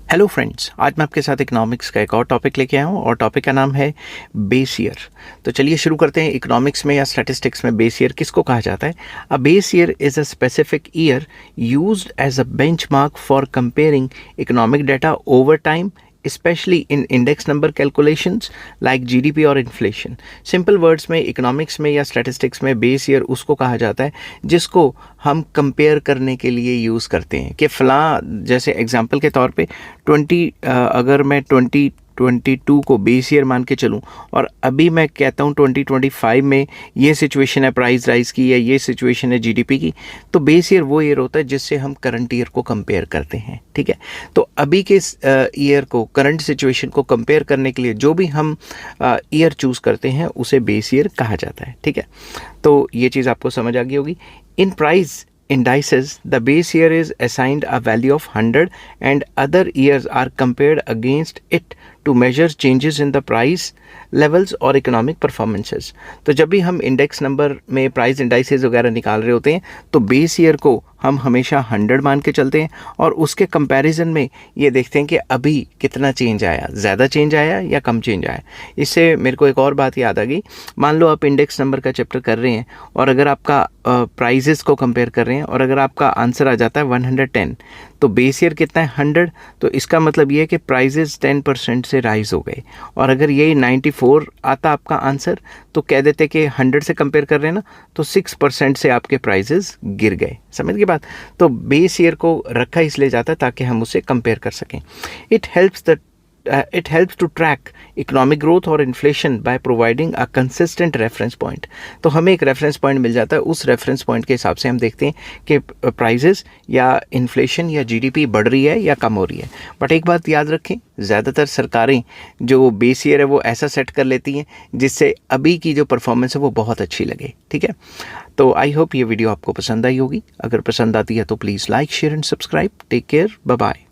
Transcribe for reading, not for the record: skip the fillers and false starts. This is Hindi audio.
हेलो फ्रेंड्स, आज मैं आपके साथ इकोनॉमिक्स का एक और टॉपिक लेके आया हूँ और टॉपिक का नाम है बेस ईयर। तो चलिए शुरू करते हैं। इकोनॉमिक्स में या स्टैटिस्टिक्स में बेस ईयर किसको कहा जाता है? A base year is a specific year used as a benchmark for comparing economic data over time, especially in index number calculations like GDP और inflation। सिंपल वर्ड्स में इकोनॉमिक्स में या स्टैटिस्टिक्स में बेस ईयर उसको कहा जाता है जिसको हम कंपेयर करने के लिए यूज़ करते हैं कि फ़लाँ, जैसे एग्जांपल के तौर पे 20 अगर मैं 2022 को बेस ईयर मान के चलूँ और अभी मैं कहता हूँ 2025 में ये सिचुएशन है प्राइस राइज की या ये सिचुएशन है जीडीपी की, तो बेस ईयर वो ईयर होता है जिससे हम करंट ईयर को कंपेयर करते हैं। ठीक है, तो अभी के ईयर को, करंट सिचुएशन को कंपेयर करने के लिए जो भी हम ईयर चूज़ करते हैं उसे बेस ईयर कहा जाता है। ठीक है, तो ये चीज़ आपको समझ आ गई होगी। In price indices, the base year is assigned a value of 100 and other years are compared against it to measure changes in the price levels और इकोनॉमिक परफॉर्मेंसेस। तो जब भी हम इंडेक्स नंबर में प्राइस इंडाइसेस वगैरह निकाल रहे होते हैं तो बेस ईयर को हम हमेशा 100 मान के चलते हैं और उसके कंपैरिजन में ये देखते हैं कि अभी कितना चेंज आया, ज़्यादा चेंज आया या कम चेंज आया। इससे मेरे को एक और बात याद आ गई। मान लो आप इंडेक्स नंबर का चैप्टर कर रहे हैं और अगर आपका प्राइजेस को कंपेयर कर रहे हैं और अगर आपका आंसर आ जाता है 110, तो बेस ईयर कितना है 100, तो इसका मतलब ये है कि प्राइजेस 10% से राइज हो गए। और अगर यही 94 आता आपका आंसर तो कह देते कि 100 से कंपेयर कर रहे हैं ना, तो 6% से आपके प्राइजेस गिर गए। समझ गए बात? तो बेस ईयर को रखा इसलिए जाता है ताकि हम उसे कंपेयर कर सकें। It helps to track economic growth और inflation by providing a consistent reference point। तो हमें एक रेफरेंस पॉइंट मिल जाता है, उस रेफरेंस पॉइंट के हिसाब से हम देखते हैं कि प्राइजेस या इन्फ्लेशन या जीडीपी बढ़ रही है या कम हो रही है। बट एक बात याद रखें, ज़्यादातर सरकारें जो बेस ईयर है वो ऐसा सेट कर लेती हैं जिससे अभी की जो परफॉर्मेंस है वो बहुत अच्छी लगे। ठीक है, तो आई होप ये वीडियो आपको पसंद आई होगी। अगर पसंद आती है तो please like, share and subscribe. Take care, bye bye.